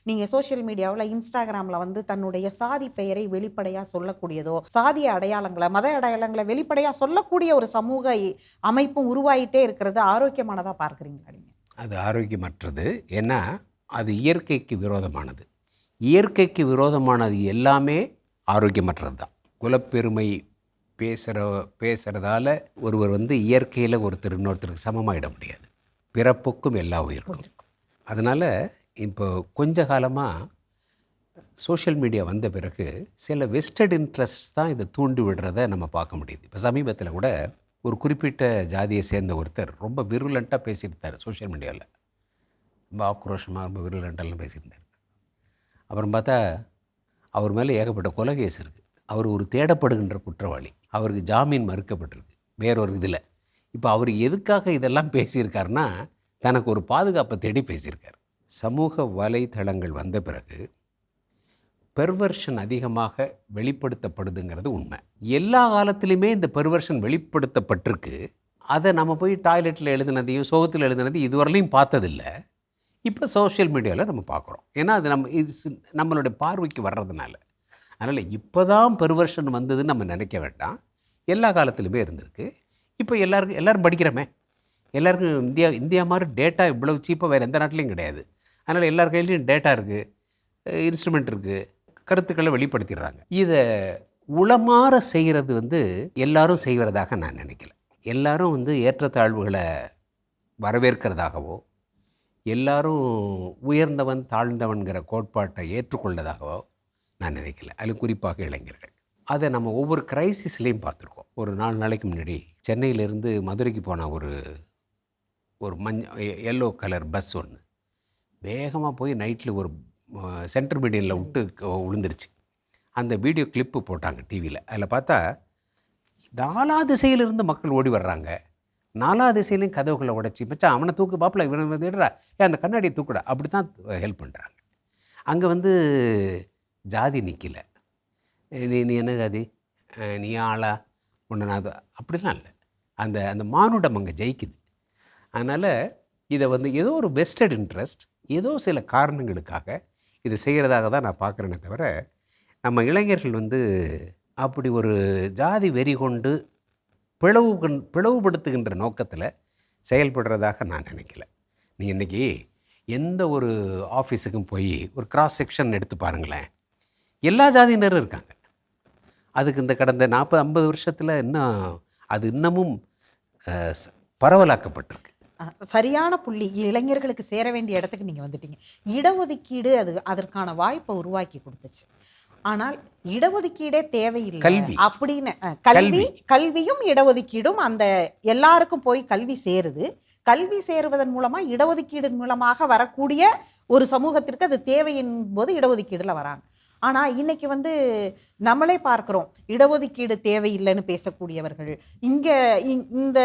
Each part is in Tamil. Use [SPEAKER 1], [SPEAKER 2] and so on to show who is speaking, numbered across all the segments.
[SPEAKER 1] நீங்கள் சோஷியல் மீடியாவில் இன்ஸ்டாகிராமில் வந்து தன்னுடைய சாதி பெயரை வெளிப்படையாக சொல்லக்கூடியதோ, சாதிய அடையாளங்களை மத அடையாளங்களை வெளிப்படையாக சொல்லக்கூடிய ஒரு சமூக அமைப்பும் உருவாயிட்டே இருக்கிறது ஆரோக்கியமானதாக பார்க்குறீங்களா நீங்கள்?
[SPEAKER 2] அது ஆரோக்கியமற்றது. ஏன்னா அது இயற்கைக்கு விரோதமானது. இயற்கைக்கு விரோதமானது எல்லாமே ஆரோக்கியமற்றது தான். குலப்பெருமை பேசுகிறதால ஒருவர் வந்து இயற்கையில் ஒருத்தர் இன்னொருத்தருக்கு சமமாயிட முடியாது. பிறப்புக்கும் எல்லா உயிருக்கும். அதனால் இப்போ கொஞ்ச காலமாக சோஷியல் மீடியா வந்த பிறகு சில வெஸ்டட் இன்ட்ரெஸ்ட் தான் இதை தூண்டி விடுறத நம்ம பார்க்க முடியுது. இப்போ சமீபத்தில் கூட ஒரு குறிப்பிட்ட ஜாதியை சேர்ந்த ஒருத்தர் ரொம்ப விருலண்ட்டாக பேசியிருந்தார் சோஷியல் மீடியாவில். ரொம்ப ஆக்ரோஷமாக ரொம்ப விருலண்டெல்லாம் பேசியிருந்தார். அப்புறம் பார்த்தா அவர் மேலே ஏகப்பட்ட கொலை கேஸ் இருக்குது. அவர் ஒரு தேடப்படுகின்ற குற்றவாளி. அவருக்கு ஜாமீன் மறுக்கப்பட்டிருக்கு வேறொரு இதில். இப்போ அவர் எதுக்காக இதெல்லாம் பேசியிருக்காருன்னா, தனக்கு ஒரு பாதுகாப்பை தேடி பேசியிருக்கார். சமூக வலைத்தளங்கள் வந்த பிறகு பெர்வர்ஷன் அதிகமாக வெளிப்படுத்தப்படுதுங்கிறது உண்மை. எல்லா காலத்துலேயுமே இந்த பெர்வர்ஷன் வெளிப்படுத்தப்பட்டிருக்கு. அதை நம்ம போய் டாய்லெட்டில் எழுதுனதையும் சோகத்தில் எழுதுனதையும் இதுவரையிலையும் பார்த்ததில்லை. இப்போ சோஷியல் மீடியாவில் நம்ம பார்க்குறோம். ஏன்னா அது நம்மளுடைய பார்வைக்கு வர்றதுனால. அதனால் இப்போ தான் பெர்வர்ஷன் வந்ததுன்னு நம்ம நினைக்க வேண்டாம். எல்லா காலத்துலையுமே இருந்திருக்கு. இப்போ எல்லோரும் படிக்கிறோமே. எல்லாருக்கும் இந்தியா மாதிரி டேட்டா இவ்வளவு சீப்பாக வேறு எந்த நாட்டிலையும் கிடையாது. அதனால் எல்லார் கையிலையும் டேட்டா இருக்குது, இன்ஸ்ட்ருமெண்ட் இருக்குது, கருத்துக்களை வெளிப்படுத்திடுறாங்க. இதை உளமாற செய்கிறது வந்து எல்லாரும் செய்கிறதாக நான் நினைக்கல. எல்லாரும் வந்து ஏற்றத்தாழ்வுகளை வரவேற்கிறதாகவோ, எல்லாரும் உயர்ந்தவன் தாழ்ந்தவன்கிற கோட்பாட்டை ஏற்றுக்கொண்டதாகவோ நான் நினைக்கல. அது குறிப்பாக இளைஞர்கள். அதை நம்ம ஒவ்வொரு கிரைசிஸ்லேயும் பார்த்துருக்கோம். ஒரு 4 நாளைக்கு முன்னாடி சென்னையிலேருந்து மதுரைக்கு போன ஒரு எல்லோ கலர் பஸ் ஒன்று வேகமாக போய் நைட்டில் ஒரு சென்டர் மீடியனில் விட்டு விழுந்துருச்சு. அந்த வீடியோ கிளிப்பு போட்டாங்க டிவியில். அதில் பார்த்தா 4 திசையிலிருந்து மக்கள் ஓடி வர்றாங்க. 4 திசையிலையும் கதவுகளை உடைச்சி, மச்சான் அவனை தூக்கு, பாப்பில் இவனை தேடுறா, அந்த கண்ணாடியை தூக்குடா, அப்படி தான் ஹெல்ப் பண்ணுறாங்க. அங்கே வந்து ஜாதி நிற்கல. நீ என்ன ஜாதி, நீ ஆளா, உன்னை அது அப்படிலாம் இல்லை. அந்த மானுடம் அங்கே ஜெயிக்குது. அதனால் இதை வந்து ஏதோ ஒரு வெஸ்டட் இன்ட்ரெஸ்ட், ஏதோ சில காரணங்களுக்காக இதை செய்கிறதாக தான் நான் பார்க்குறேனே தவிர, நம்ம இளைஞர்கள் வந்து அப்படி ஒரு ஜாதி வெறி கொண்டு பிளவுபடுத்துகின்ற நோக்கத்தில் செயல்படுறதாக நான் நினைக்கல. நீங்கள் இன்றைக்கி எந்த ஒரு ஆஃபீஸுக்கும் போய் ஒரு கிராஸ் செக்ஷன் எடுத்து பாருங்களேன், எல்லா ஜாதியினரும் இருக்காங்க. அதுக்கு இந்த கடந்த 40-50 வருஷத்தில் இன்னமும் பரவலாக்கப்பட்டிருக்கு.
[SPEAKER 1] சரியான புள்ளி. இளைஞர்களுக்கு சேர வேண்டிய இடத்துக்கு நீங்கள் வந்துட்டீங்க. இடஒதுக்கீடு அதற்கான வாய்ப்பை உருவாக்கி கொடுத்துச்சு. ஆனால் இடஒதுக்கீடே தேவையில்லை அப்படின்னு கல்வியும் இடஒதுக்கீடும் அந்த எல்லாருக்கும் போய் கல்வி சேருது. கல்வி சேருவதன் மூலமாக இடஒதுக்கீடு மூலமாக வரக்கூடிய ஒரு சமூகத்திற்கு அது தேவையின் போது இடஒதுக்கீடுல வராங்க. ஆனால் இன்னைக்கு வந்து நம்மளே பார்க்குறோம், இடஒதுக்கீடு தேவையில்லைன்னு பேசக்கூடியவர்கள் இங்கே இந்த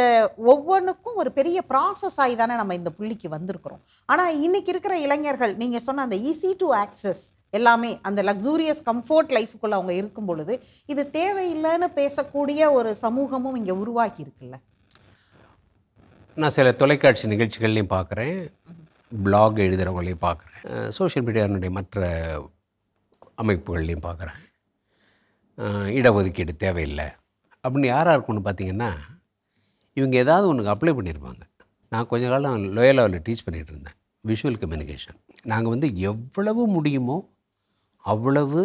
[SPEAKER 1] ஒவ்வொன்றுக்கும் ஒரு பெரிய ப்ராசஸ் ஆகி தானே நம்ம இந்த புள்ளிக்கு வந்திருக்கிறோம். ஆனால் இன்னைக்கு இருக்கிற இளைஞர்கள் நீங்கள் சொன்ன அந்த ஈஸி டு ஆக்சஸ் எல்லாமே, அந்த லக்ஸூரியஸ் கம்ஃபர்ட் லைஃபுக்குள்ளே அவங்க இருக்கும் பொழுது இது தேவையில்லைன்னு பேசக்கூடிய ஒரு சமூகமும் இங்கே உருவாக்கி இருக்குல்ல.
[SPEAKER 2] நான் சில தொலைக்காட்சி நிகழ்ச்சிகள்லையும் பார்க்குறேன், பிளாக் எழுதுகிறவங்களையும் பார்க்குறேன், சோஷியல் மீடியாவுடைய மற்ற அமைப்புகள்லையும் பார்க்குறேன். இடஒதுக்கீடு தேவையில்லை அப்படின்னு யாராக இருக்கும்னு பார்த்தீங்கன்னா, இவங்க ஏதாவது ஒன்றுக்கு அப்ளை பண்ணியிருப்பாங்க. நான் கொஞ்ச காலம் லோயலாவில் டீச் பண்ணிகிட்டு இருந்தேன், விஷுவல் கம்யூனிகேஷன். நாங்கள் வந்து எவ்வளவு முடியுமோ அவ்வளவு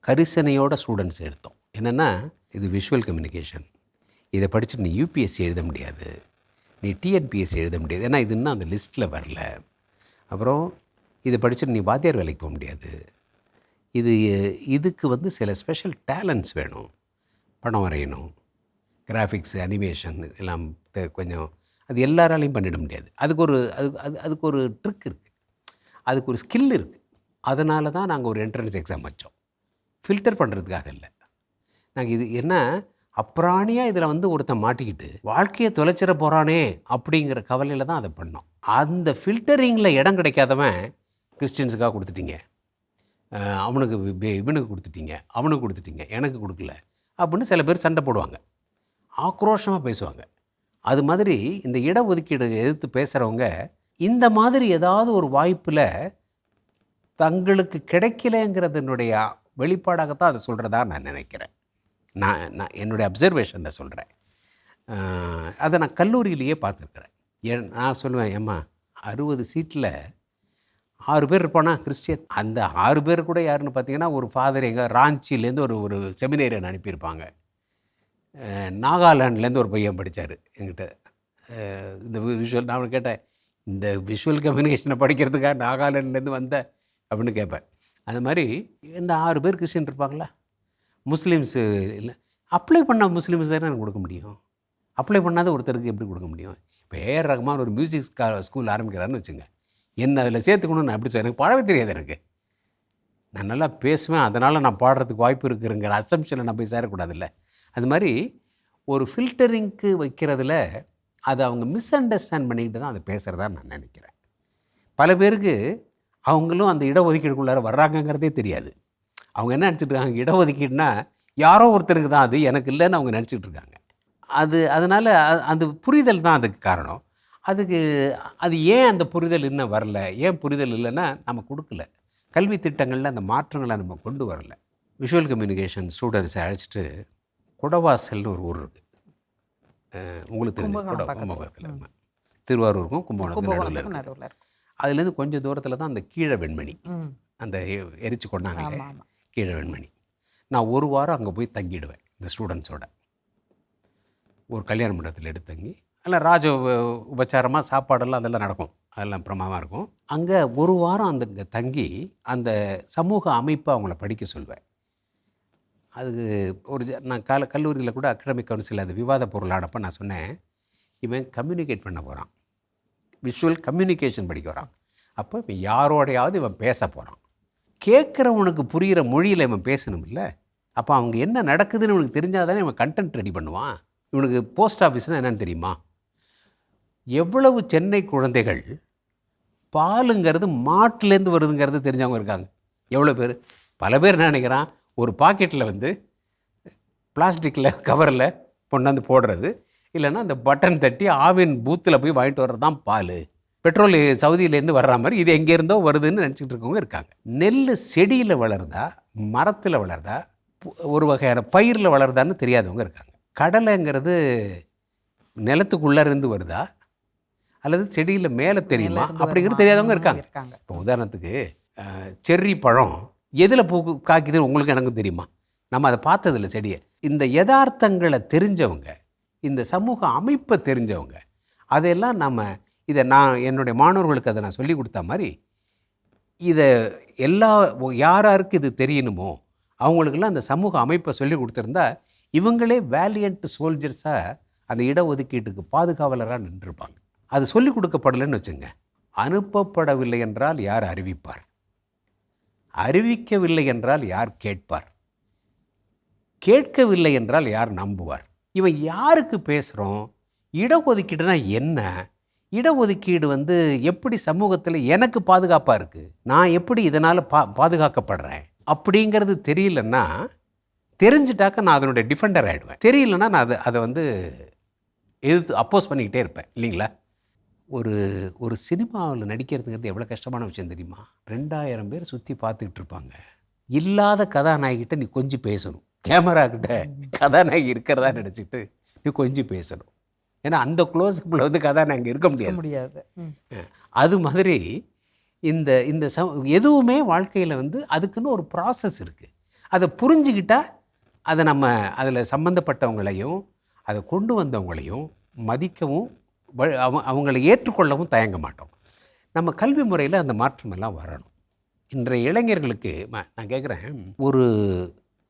[SPEAKER 2] கரிசனையோட ஸ்டூடெண்ட்ஸ் எடுத்தோம். என்னென்னா, இது விஷுவல் கம்யூனிகேஷன், இதை படிச்சுட்டு நீ யூபிஎஸ்சி எழுத முடியாது, நீ டிஎன்பிஎஸ்சி எழுத முடியாது, ஏன்னா இது இன்னும் அந்த லிஸ்ட்டில் வரல. அப்புறம் இதை படிச்சுட்டு நீ வாத்தியார் வேலைக்கு போக முடியாது, இதுக்கு வந்து சில ஸ்பெஷல் டேலண்ட்ஸ் வேணும், படம் வரையணும், கிராஃபிக்ஸு, அனிமேஷன் எல்லாம் கொஞ்சம் அது எல்லாராலையும் பண்ணிட முடியாது. அதுக்கு ஒரு ட்ரிக் இருக்குது, அதுக்கு ஒரு ஸ்கில் இருக்குது. அதனால தான் நாங்கள் ஒரு என்ட்ரன்ஸ் எக்ஸாம் வச்சோம், ஃபில்டர் பண்ணுறதுக்காக இல்லை. நாங்கள் இது என்ன அப்ராணியாக இதில் வந்து ஒருத்தன் மாட்டிக்கிட்டு வாழ்க்கையை தொலைச்சிட போகிறானே அப்படிங்கிற கவலையில் தான் அதை பண்ணோம். அந்த ஃபில்டரிங்கில் இடம் கிடைக்காதவன் கிறிஸ்டின்ஸுக்காக கொடுத்துட்டீங்க, அவனுக்கு இவனுக்கு கொடுத்துட்டீங்க, அவனுக்கு கொடுத்துட்டீங்க, எனக்கு கொடுக்கல அப்படின்னு சில பேர் சண்டை போடுவாங்க, ஆக்ரோஷமாக பேசுவாங்க. அது மாதிரி இந்த இடஒதுக்கீடு எதிர்த்து பேசுகிறவங்க இந்த மாதிரி ஏதாவது ஒரு வாய்ப்பில் தங்களுக்கு கிடைக்கலங்கிறதுனுடைய வெளிப்பாடாகத்தான் அதை சொல்கிறதா நான் நினைக்கிறேன். நான் என்னுடைய அப்சர்வேஷனில் சொல்கிறேன். அதை நான் கல்லூரியிலேயே பார்த்துருக்குறேன். நான் சொல்லுவேன், ஏம்மா 60 சீட்டில் 6 பேர் இருப்பானா கிறிஸ்டியன். அந்த 6 பேர் கூட யாருன்னு பார்த்தீங்கன்னா, ஒரு ஃபாதர் எங்கள் ராஞ்சிலேருந்து ஒரு செமினேரியன் அனுப்பியிருப்பாங்க. நாகாலாண்ட்லேருந்து ஒரு பையன் படித்தார் என்கிட்ட. இந்த விஷுவல் நான் கேட்டேன், இந்த விஷுவல் கம்யூனிகேஷனை படிக்கிறதுக்காக நாகாலாண்ட்லேருந்து வந்த அப்படின்னு கேட்பேன். அந்த மாதிரி இந்த 6 பேர் கிறிஸ்டின் இருப்பாங்களா? முஸ்லீம்ஸு இல்லை, அப்ளை பண்ண முஸ்லீம்ஸ் தானே எனக்கு கொடுக்க முடியும். அப்ளை பண்ணாத ஒருத்தருக்கு எப்படி கொடுக்க முடியும்? இப்போ ஏஆர் ரஹ்மான் ஒரு மியூசிக் ஸ்கூல் ஆரம்பிக்கிறான்னு வச்சுங்க, என்ன அதில் சேர்த்துக்கணும்னு நான் எப்படி எனக்கு பாடவே தெரியாது. எனக்கு நான் நல்லா பேசுவேன், அதனால் நான் பாடுறதுக்கு வாய்ப்பு இருக்குங்கிற அசம்ஷனில் நான் போய் சேரக்கூடாதுல்ல. அது மாதிரி ஒரு ஃபில்டரிங்க்கு வைக்கிறதுல அதை அவங்க மிஸ் அண்டர்ஸ்டாண்ட் பண்ணிக்கிட்டு தான் அதை பேசுகிறதா நான் நினைக்கிறேன். பல பேருக்கு அவங்களும் அந்த இடஒதுக்கீடுக்குள்ளார வர்றாங்கங்கிறதே தெரியாது. அவங்க என்ன நினச்சிட்டு இருக்காங்க, இடஒதுக்கீடுனா யாரோ ஒருத்தருக்கு தான் அது, எனக்கு இல்லைன்னு அவங்க நினச்சிட்டு இருக்காங்க. அதனால் அந்த புரிதல் தான் அதுக்கு காரணம். அது ஏன் அந்த புரிதல் இன்னும் வரல, ஏன் புரிதல் இல்லைன்னா நம்ம கொடுக்கல. கல்வி திட்டங்களில் அந்த மாற்றங்களை நம்ம கொண்டு வரல. விஷுவல் கம்யூனிகேஷன் ஸ்டூடெண்ட்ஸை அழைச்சிட்டு குடவாசல்னு ஒரு ஊர் இருக்குது, உங்களுக்கு தெரிஞ்ச கும்பகோணத்தில், திருவாரூருக்கும் கும்பகோணத்துக்கும் நடுவில் இருக்கும். அதுலேருந்து கொஞ்சம் தூரத்தில் தான் அந்த கீழ வெண்மணி, அந்த எரிச்சு கொண்டாங்க கீழ வெண்மணி. நான் ஒரு வாரம் அங்கே போய் தங்கிடுவேன் இந்த ஸ்டூடெண்ட்ஸோட. ஒரு கல்யாண மண்டபத்தில் எடுத்து தங்கி, எல்லாம் ராஜ உபச்சாரமாக சாப்பாடெல்லாம் அதெல்லாம் நடக்கும், அதெல்லாம் பிரமாதமாக இருக்கும். அங்கே ஒரு வாரம் அங்கே தங்கி அந்த சமூக அமைப்பை அவங்கள படிக்க சொல்வேன். அதுக்கு நான் கல்லூரியில் கூட அகாடமிக் கவுன்சில் அது விவாத பொருளானப்போ நான் சொன்னேன், இவன் கம்யூனிகேட் பண்ண போகிறான், விஷுவல் கம்யூனிகேஷன் படிக்க வரான். அப்போ இப்போ யாரோடையாவது இவன் பேச போகிறான், கேட்குறவனுக்கு புரிகிற மொழியில் இவன் பேசணும் இல்லை. அப்போ அவங்க என்ன நடக்குதுன்னு இவனுக்கு தெரிஞ்சால் தானே இவன் கண்டென்ட் ரெடி பண்ணுவான். இவனுக்கு போஸ்ட் ஆஃபீஸ்னால் என்னென்னு தெரியுமா? எவ்வளவு சென்னை குழந்தைகள் பாலுங்கிறது மாட்டிலேருந்து வருதுங்கிறது தெரிஞ்சவங்க இருக்காங்க. எவ்வளோ பேர்? பல பேர் என்ன நினைக்கிறான், ஒரு பாக்கெட்டில் வந்து பிளாஸ்டிக்கில் கவரில் கொண்டாந்து போடுறது, இல்லைன்னா அந்த பட்டன் தட்டி ஆவின் பூத்தில் போய் வாங்கிட்டு வர்றது தான் பால். பெட்ரோல் சவுதியிலேருந்து வர்ற மாதிரி இது எங்கேருந்தோ வருதுன்னு நினச்சிக்கிட்டு இருக்கவங்க இருக்காங்க. நெல் செடியில் வளருதா, மரத்தில் வளருதா, ஒரு வகையான பயிரில் வளருதான்னு தெரியாதவங்க இருக்காங்க. கடலைங்கிறது நிலத்துக்குள்ளே இருந்து வருதா அல்லது செடியில் மேலே தெரியுமா அப்படிங்கிறது தெரியாதவங்க இருக்காங்க. இப்போ உதாரணத்துக்கு செர்ரி பழம் எதில் பூ காய்க்குதுன்னு உங்களுக்கு எனக்கும் தெரியுமா? நம்ம அதை பார்த்ததில்ல செடியை. இந்த யதார்த்தங்களை தெரிஞ்சவங்க, இந்த சமூக அமைப்பை தெரிஞ்சவங்க, அதையெல்லாம் நான் என்னுடைய மாணவர்களுக்கு அதை நான் சொல்லி கொடுத்த மாதிரி, இதை யாருக்கு இது தெரியணுமோ அவங்களுக்கெல்லாம் அந்த சமூக அமைப்பை சொல்லி கொடுத்துருந்தா இவங்களே வேலியன்ட் சோல்ஜர்ஸாக அந்த இடஒதுக்கீட்டுக்கு பாதுகாவலராக நின்றுருப்பாங்க. அது சொல்லிக் கொடுக்கப்படலைன்னு வச்சுங்க, அனுப்பப்படவில்லை என்றால் யார் அறிவிப்பார், அறிவிக்கவில்லை என்றால் யார் கேட்பார், கேட்கவில்லை என்றால் யார் நம்புவார்? இவன் யாருக்கு பேசுகிறோம்? இடஒதுக்கீடுனா என்ன? இடஒதுக்கீடு எப்படி சமூகத்தில் எனக்கு பாதுகாப்பாக இருக்குது, நான் எப்படி இதனால் பாதுகாக்கப்படுறேன் அப்படிங்கிறது தெரியலன்னா, தெரிஞ்சிட்டாக்க நான் அதனுடைய டிஃபெண்டர் ஆகிடுவேன். தெரியலன்னா நான் அதை எதிர்த்து அப்போஸ் பண்ணிக்கிட்டே இருப்பேன் இல்லைங்களா? ஒரு சினிமாவில் நடிக்கிறதுங்கிறது எவ்வளோ கஷ்டமான விஷயம் தெரியுமா? 2000 பேர் சுற்றி பார்த்துக்கிட்டு இருப்பாங்க. இல்லாத கதாநாயகிட்ட நீ கொஞ்சம் பேசணும், கேமரா கிட்ட கதாநாயகி இருக்கிறதா நினச்சிட்டு நீ கொஞ்சம் பேசணும். ஏன்னா அந்த க்ளோஸ்அப்பில் கதாநாயகி இருக்க முடியாது. அது மாதிரி இந்த எதுவுமே வாழ்க்கையில் அதுக்குன்னு ஒரு ப்ராசஸ் இருக்குது. அதை புரிஞ்சுக்கிட்டால் அதை நம்ம அதில் சம்மந்தப்பட்டவங்களையும் அதை கொண்டு வந்தவங்களையும் மதிக்கவும் அவங்களை ஏற்றுக்கொள்ளவும் தயங்க மாட்டோம். நம்ம கல்வி முறையில் அந்த மாற்றமெல்லாம் வரணும். இன்றைய இளைஞர்களுக்கு நான் கேட்குறேன், ஒரு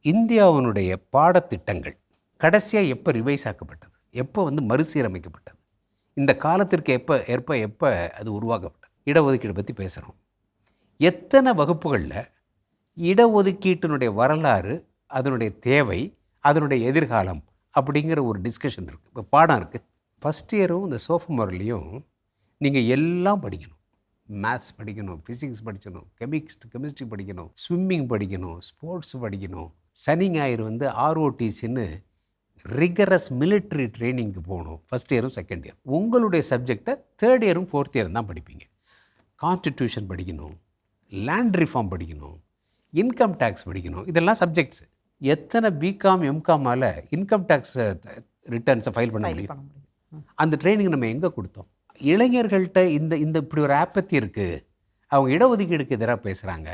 [SPEAKER 2] இந்தியாவினுடைய பாடத்திட்டங்கள் கடைசியாக எப்போ ரிவைஸ் ஆக்கப்பட்டது, எப்போ மறுசீரமைக்கப்பட்டது, இந்த காலத்திற்கு எப்போ அது உருவாக்கப்பட்டது? இடஒதுக்கீடு பற்றி பேசுகிறோம். எத்தனை வகுப்புகளில் இடஒதுக்கீட்டினுடைய வரலாறு, அதனுடைய தேவை, அதனுடைய எதிர்காலம் அப்படிங்கிற ஒரு டிஸ்கஷன் இருக்குது, இப்போ பாடம் இருக்குது. ஃபஸ்ட் இயரும் இந்த சோஃபமோர்லேயும் நீங்கள் எல்லாம் படிக்கணும். மேத்ஸ் படிக்கணும், ஃபிசிக்ஸ் படிக்கணும், கெமிஸ்ட்ரி படிக்கணும், ஸ்விம்மிங் படிக்கணும், ஸ்போர்ட்ஸ் படிக்கணும். சனி ஞாயிறு ஆர்ஓடிசின்னு ரிகரஸ் மிலிட்ரி ட்ரைனிங்க்கு போகணும். ஃபஸ்ட் இயரும் செகண்ட் இயர். உங்களுடைய சப்ஜெக்டை தேர்ட் இயரும் ஃபோர்த் இயரும் தான் படிப்பீங்க. கான்ஸ்டிடியூஷன் படிக்கணும், லேண்ட் ரிஃபார்ம் படிக்கணும், இன்கம் டேக்ஸ் படிக்கணும். இதெல்லாம் சப்ஜெக்ட்ஸு. எத்தனை பிகாம் எம்காமால் இன்கம் டேக்ஸ் ரிட்டர்ன்ஸை ஃபைல் பண்ண முடியும்? அந்த ட்ரைனிங் நம்ம எங்கே கொடுத்தோம்? இளைஞர்கள்ட்ட இந்த இந்த இப்படி ஒரு ஆப்பத்தி இருக்குது, அவங்க இடஒதுக்கீடுக்கு எதிராக பேசுகிறாங்க,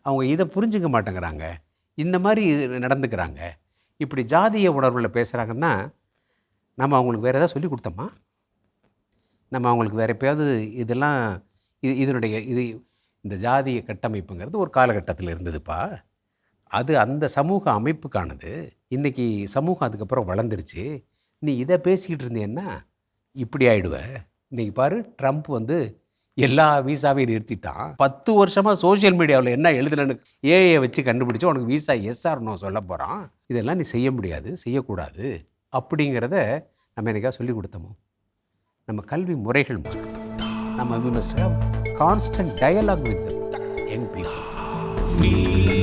[SPEAKER 2] அவங்க இதை புரிஞ்சுக்க மாட்டேங்கிறாங்க, இந்த மாதிரி நடந்துக்கிறாங்க, இப்படி ஜாதிய உணர்வில் பேசுகிறாங்கன்னா நம்ம அவங்களுக்கு வேறு எதாவது சொல்லி கொடுத்தோமா? நம்ம அவங்களுக்கு வேறு எப்போயாவது இதெல்லாம் இதனுடைய இந்த ஜாதிய கட்டமைப்புங்கிறது ஒரு காலகட்டத்தில் இருந்ததுப்பா. அது அந்த சமூக அமைப்புக்கானது. இன்றைக்கி சமூகம் அதுக்கப்புறம் வளர்ந்துருச்சு. நீ இதை பேசிக்கிட்டு இருந்தேன்னா இப்படி ஆகிடுவ. இன்றைக்கி பாரு, ட்ரம்ப் வந்து எல்லா வீசாவையும் நிறுத்திட்டான். 10 வருஷமாக சோஷியல் மீடியாவில் என்ன எழுதுனன்னு ஏஐயை வச்சு கண்டுபிடிச்சி உனக்கு வீசா எஸ்ஆர்னோ சொல்ல போகிறான். இதெல்லாம் நீ செய்ய முடியாது, செய்யக்கூடாது அப்படிங்கிறத நம்ம எனக்காக சொல்லி கொடுத்தோமோ? நம்ம கல்வி முறைகள் மாறும். நம்ம we must have constant dialogue with the young people.